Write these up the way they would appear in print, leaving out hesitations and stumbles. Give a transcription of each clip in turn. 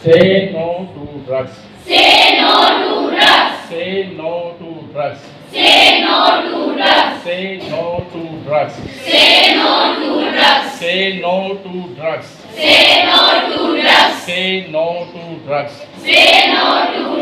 Say no to drugs. Say no to drugs. Say no to drugs. Say no to drugs. Say no to drugs. Say no to drugs. Say no to drugs. Say no to drugs. Say no to drugs. Say no to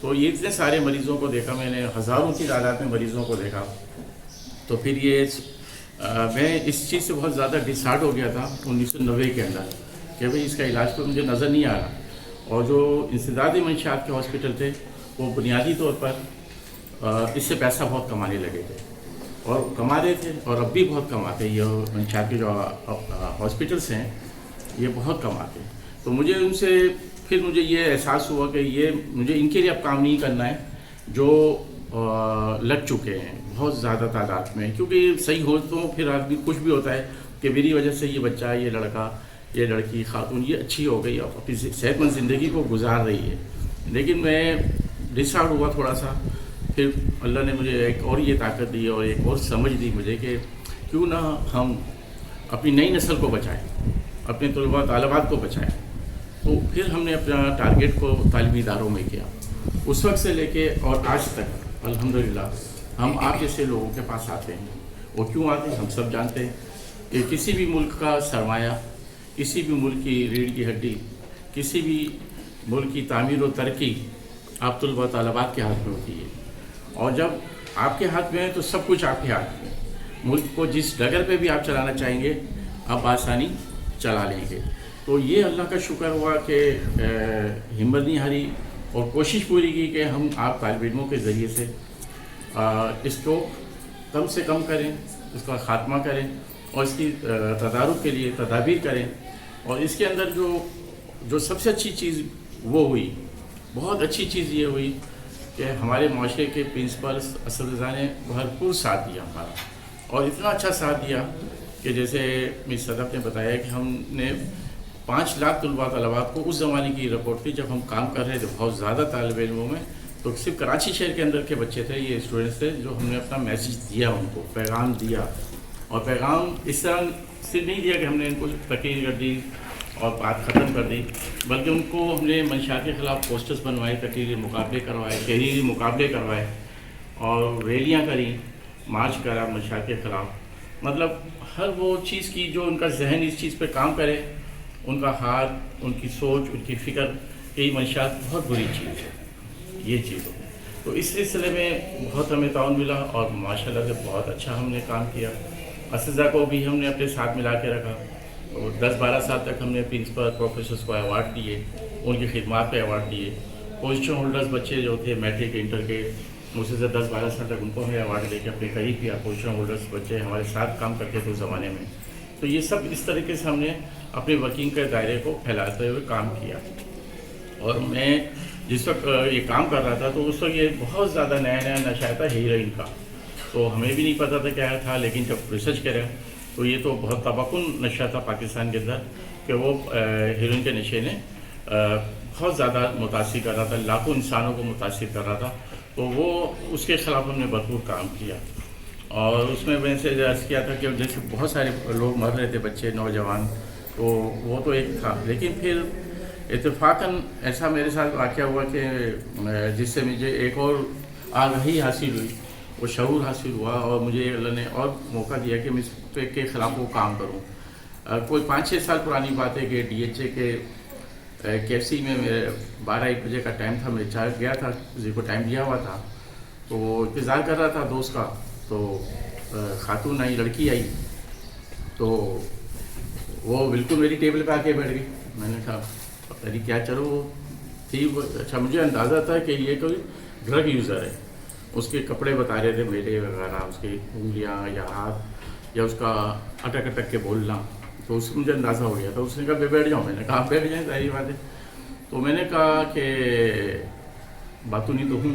تو یہ اتنے سارے مریضوں کو دیکھا میں نے، ہزاروں کی تعداد میں مریضوں کو دیکھا، تو پھر یہ میں اس چیز سے بہت زیادہ ڈسہارٹ ہو گیا تھا 1990 کے اندر کہ بھئی اس کا علاج تو مجھے نظر نہیں آ رہا، اور جو انسدادی منشیات کے ہاسپٹل تھے وہ بنیادی طور پر اس سے پیسہ بہت کمانے لگے تھے اور کما رہے تھے، اور اب بھی بہت کماتے ہیں۔ یہ منشیات کے جو ہاسپٹلس ہیں یہ بہت کماتے ہیں۔ تو مجھے ان سے پھر مجھے یہ احساس ہوا کہ یہ مجھے ان کے لیے اب کام نہیں کرنا ہے جو لگ چکے ہیں بہت زیادہ تعداد میں، کیونکہ صحیح ہو تو پھر آدمی خوش بھی ہوتا ہے کہ میری وجہ سے یہ بچہ، یہ لڑکا، یہ لڑکی، خاتون یہ اچھی ہو گئی، اپنی صحت مند زندگی کو گزار رہی ہے۔ لیکن میں ڈسہارٹ ہوا تھوڑا سا، پھر اللہ نے مجھے ایک اور یہ طاقت دی اور ایک اور سمجھ دی مجھے کہ کیوں نہ ہم اپنی نئی نسل کو بچائیں، اپنے طلباء طالبات کو بچائیں۔ تو پھر ہم نے اپنا ٹارگیٹ کو تعلیمی اداروں میں کیا، اس وقت سے لے کے اور آج تک الحمدللہ ہم آپ جیسے لوگوں کے پاس آتے ہیں۔ وہ کیوں آتے ہیں ہم سب جانتے ہیں کہ کسی بھی ملک کا سرمایہ، کسی بھی ملک کی ریڑھ کی ہڈی، کسی بھی ملک کی تعمیر و ترقی آپ طلباء طالبات کے ہاتھ میں ہوتی ہے، اور جب آپ کے ہاتھ میں ہے تو سب کچھ آپ کے ہاتھ میں۔ ملک کو جس ڈگر پہ بھی آپ چلانا چاہیں گے آپ آسانی چلا لیں گے۔ تو یہ اللہ کا شکر ہوا کہ ہمت نہیں ہاری اور کوشش پوری کی کہ ہم آپ طالب علموں کے ذریعے سے اس کو کم سے کم کریں، اس کا خاتمہ کریں اور اس کی تدارک کے لیے تدابیر کریں۔ اور اس کے اندر جو سب سے اچھی چیز وہ ہوئی، بہت اچھی چیز یہ ہوئی کہ ہمارے معاشرے کے پرنسپلس، اساتذہ نے بھرپور ساتھ دیا ہمارا، اور اتنا اچھا ساتھ دیا کہ جیسے مس صدف نے بتایا کہ ہم نے 5 لاکھ طلباء طالبات کو، اس زمانے کی رپورٹ تھی جب ہم کام کر رہے تھے بہت زیادہ طالب علموں میں، تو صرف کراچی شہر کے اندر کے بچے تھے، یہ اسٹوڈنٹس تھے جو ہم نے اپنا میسیج دیا، ان کو پیغام دیا۔ اور پیغام اس طرح سے نہیں دیا کہ ہم نے ان کو تقریر کر دی اور بات ختم کر دی، بلکہ ان کو ہم نے منشیات کے خلاف پوسٹرز بنوائے، تقریری مقابلے کروائے، تحریری مقابلے کروائے، اور ریلیاں کریں، مارچ کرا منشیات کے خلاف۔ مطلب ہر وہ چیز کی جو ان کا ذہن اس چیز پہ کام کرے، ان کا ہاتھ، ان کی سوچ، ان کی فکر کہ یہ منشیات بہت بری چیز ہے، یہ چیز ہو۔ تو اس سلسلے میں بہت ہمیں تعاون ملا اور ماشاءاللہ سے بہت اچھا ہم نے کام کیا۔ اساتذہ کو بھی ہم نے اپنے ساتھ ملا کے رکھا، اور 10-12 سال تک ہم نے پرنسپل پروفیسرس کو ایوارڈ دیے، ان کی خدمات پہ ایوارڈ دیے۔ پوزیشن ہولڈرز بچے جو تھے میٹرک انٹر کے، مجھ سے 10-12 سال تک ان کو ہمیں ایوارڈ دے کے اپنے قریب کیا۔ پوزیشن ہولڈرز بچے ہمارے ساتھ کام کرتے تھے اس زمانے میں۔ تو یہ سب اس طریقے سے ہم نے اپنے ورکنگ کے دائرے کو پھیلاتے ہوئے کام کیا۔ اور میں جس وقت یہ کام کر رہا تھا تو اس وقت یہ بہت زیادہ نیا نشہ تھا ہیروئن کا، تو ہمیں بھی نہیں پتہ تھا کیا تھا، لیکن جب ریسرچ کریں تو یہ تو بہت تباکن نشہ تھا پاکستان کے اندر کہ وہ ہیروئن کے نشے نے بہت زیادہ متاثر کر رہا تھا، لاکھوں انسانوں کو متاثر کر رہا تھا۔ تو وہ اس کے خلاف ہم نے بھرپور کام کیا، اور اس میں نے سے عرض کیا تھا کہ جیسے بہت سارے لوگ مر رہے تھے، بچے، نوجوان، تو وہ تو ایک تھا، لیکن پھر اتفاقاً ایسا میرے ساتھ واقعہ ہوا کہ جس سے مجھے ایک اور آگاہی حاصل ہوئی، وہ شعور حاصل ہوا، اور مجھے اللہ نے اور موقع دیا کہ میں اس کے خلاف وہ کام کروں۔ کوئی 5-6 سال پرانی بات ہے کہ ڈی ایچ اے کے KFC میں میرے 12-1 بجے کا ٹائم تھا، میں چارج گیا تھا، کسی کو ٹائم دیا ہوا تھا، تو انتظار کر رہا تھا دوست کا، تو خاتون آئی، لڑکی آئی، تو وہ بالکل میری ٹیبل پہ آ کے بیٹھ گئی۔ میں نے کہا پتہ نہیں کیا، چلو وہ تھی، اچھا مجھے اندازہ تھا کہ یہ کوئی ڈرگ یوزر ہے۔ اس کے کپڑے بتا رہے تھے میلے وغیرہ، اس کی انگلیاں یا ہاتھ یا اس کا اٹک اٹک کے بولنا، تو اس سے مجھے اندازہ ہو گیا تھا۔ اس نے کہا بیٹھ جاؤ، میں نے کہا آپ بیٹھ جائیں، ظاہری بات ہے۔ تو میں نے کہا کہ باتونی تو ہوں،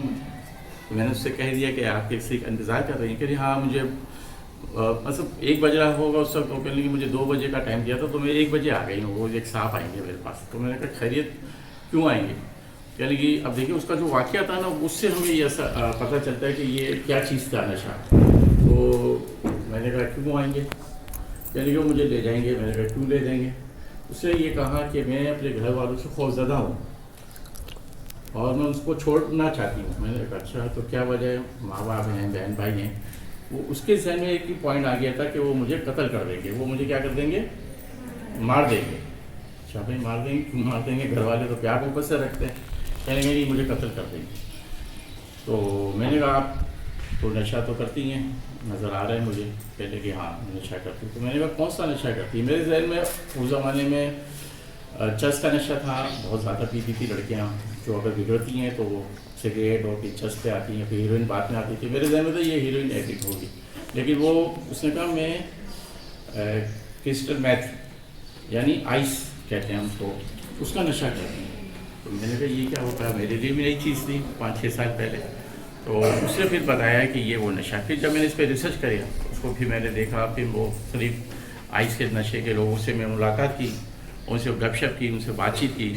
تو میں نے اس سے کہہ دیا کہ آپ کسی کا انتظار کر رہی ہیں؟ کہ ہاں مجھے مطلب 1 بج رہا ہوگا اس وقت، تو کہنے لگی مجھے 2 بجے کا ٹائم دیا تھا، تو میں 1 بجے آ گئی ہوں، وہ ایک صاحب آئیں گے میرے پاس۔ تو میں نے کہا خیریت، کیوں آئیں گے؟ کہنے لگی اب دیکھیے اس کا جو واقعہ تھا نا، اس سے ہمیں یہ پتہ چلتا ہے کہ یہ کیا چیز تھا نشہ۔ تو میں نے کہا کیوں آئیں گے؟ کہنے لگے مجھے لے جائیں گے۔ میں نے کہا کیوں لے جائیں گے؟ اس نے یہ کہا کہ میں اپنے گھر والوں سے خوفزدہ ہوں اور میں اس کو چھوڑنا چاہتی ہوں۔ میں نے کہا اچھا، تو کیا وجہ ہے؟ ماں باپ ہیں، بہن بھائی ہیں۔ وہ اس کے ذہن میں ایک ہی پوائنٹ آ گیا تھا کہ وہ مجھے قتل کر دیں گے، وہ مجھے کیا کر دیں گے؟ مار دیں گے۔ اچھا بھائی مار دیں گے، کیوں مار دیں گے؟ گھر والے تو پیار محبت سے رکھتے ہیں۔ کہنے لگے نہیں، مجھے قتل کر دیں گے۔ تو میں نے کہا آپ تو نشہ تو کرتی ہیں، نظر آ رہا ہے مجھے پہلے کہ ہاں نشہ کرتی. تو میں نے کہا کون سا نشہ کرتی ہے؟ میرے ذہن میں اس زمانے میں چرس کا نشہ تھا، بہت زیادہ پیتی تھی لڑکیاں، جو اگر بگڑتی ہیں تو وہ سگریٹ اور چرس پہ آتی ہیں، پھر ہیروئن بعد میں آتی تھی. میرے ذہن میں تو یہ ہیروئن ایڈکٹ ہوگی، لیکن وہ اس نے کہا میں کرسٹل میتھ یعنی آئس کہتے ہیں ہم کو، اس کا نشہ کرتی ہیں. تو میں نے کہا یہ کیا ہوتا ہے؟ میرے لیے بھی نئی چیز تھی 5-6 سال پہلے. تو اس نے پھر بتایا کہ یہ وہ نشہ. پھر جب میں نے اس پہ ریسرچ کیا اس کو پھر میں نے دیکھا، پھر وہ قریب آئس کے نشے کے لوگوں سے میں ملاقات کی، ان سے گپ شپ کی، ان سے بات چیت کی،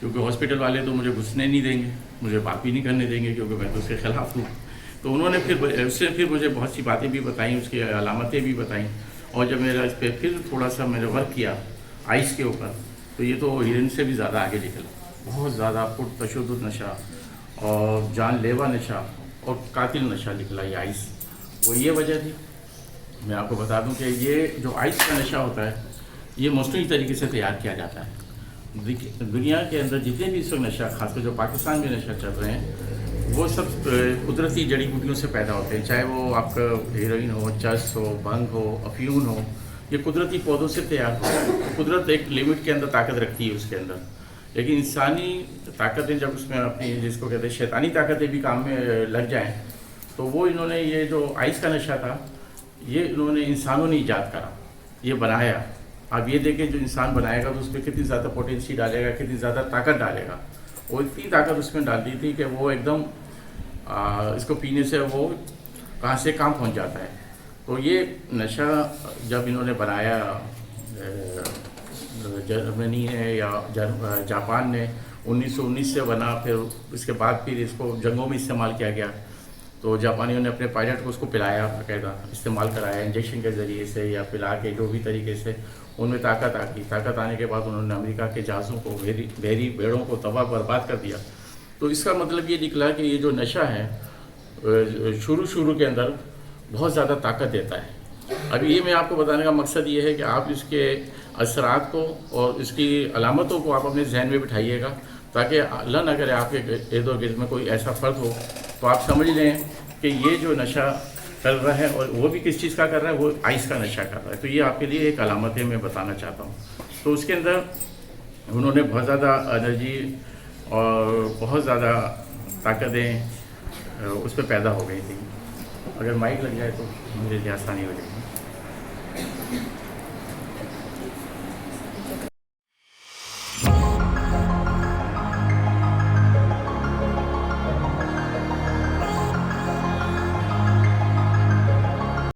کیونکہ ہاسپٹل والے تو مجھے گھسنے نہیں دیں گے، مجھے بات بھی نہیں کرنے دیں گے، کیونکہ میں تو اس کے خلاف ہوں. تو انہوں نے اس نے پھر مجھے بہت سی باتیں بھی بتائیں، اس کی علامتیں بھی بتائیں. اور جب میرا اس پہ پھر تھوڑا سا میں نے ورک کیا آئس کے اوپر، تو یہ تو ہیروئن سے بھی زیادہ آگے نکلا. بہت زیادہ پرتشدد نشہ اور جان لیوا نشہ اور قاتل نشہ نکلا یہ آئس. وہ یہ وجہ تھی. میں آپ کو بتا دوں کہ یہ جو آئس کا نشہ ہوتا ہے یہ مصنوعی طریقے سے تیار کیا جاتا ہے. دنیا کے اندر جتنے بھی اس وقت نشہ، خاص کر جو پاکستان میں نشہ چل رہے ہیں، وہ سب قدرتی جڑی بوٹیوں سے پیدا ہوتے ہیں. چاہے وہ آپ کا ہیروئن ہو، چرس ہو، بھنگ ہو، افیون ہو، یہ قدرتی پودوں سے تیار ہوتا ہے. قدرت ایک لمٹ کے اندر طاقت رکھتی ہے اس کے اندر، لیکن انسانی طاقتیں جب اس میں اپنی جس کو کہتے ہیں شیطانی طاقتیں بھی کام میں لگ جائیں، تو وہ انہوں نے یہ جو آئس کا نشہ تھا یہ انہوں نے انسانوں نے ایجاد کرا، یہ بنایا. آپ یہ دیکھیں جو انسان بنائے گا تو اس میں کتنی زیادہ پوٹینسی ڈالے گا، کتنی زیادہ طاقت ڈالے گا. وہ اتنی طاقت اس میں ڈال دی تھی کہ وہ ایک دم اس کو پینے سے وہ کہاں سے کام پہنچ جاتا ہے. تو یہ نشہ جب انہوں نے بنایا جرمنی نے یا جاپان نے 1919 سے بنا، پھر اس کے بعد پھر اس کو جنگوں میں استعمال کیا گیا. تو جاپانیوں نے اپنے پائلٹ کو اس کو پلایا، باقاعدہ استعمال کرایا انجیکشن کے ذریعے سے یا پلا کے جو بھی طریقے سے، ان میں طاقت آ گئی. طاقت آنے کے بعد انہوں نے امریکہ کے جہازوں کو، بحری بیڑوں کو تباہ برباد کر دیا. تو اس کا مطلب یہ نکلا کہ یہ جو نشہ ہے شروع کے اندر بہت زیادہ طاقت دیتا ہے. ابھی یہ میں آپ کو بتانے کا مقصد یہ ہے کہ آپ اس کے اثرات کو اور اس کی علامتوں کو آپ اپنے ذہن میں بٹھائیے گا، تاکہ اللہ نہ کرے آپ کے ارد و گرد میں کوئی ایسا فرد ہو تو آپ سمجھ لیں کہ یہ جو نشہ کر رہا ہے، اور وہ بھی کس چیز کا کر رہا ہے، وہ آئس کا نشہ کر رہا ہے. تو یہ آپ کے لیے ایک علامتیں میں بتانا چاہتا ہوں. تو اس کے اندر انہوں نے بہت زیادہ انرجی اور بہت زیادہ طاقتیں اس پہ پیدا ہو گئی تھیں. اگر مائک لگ جائے تو میرے لیے آسانی ہو جائے گی.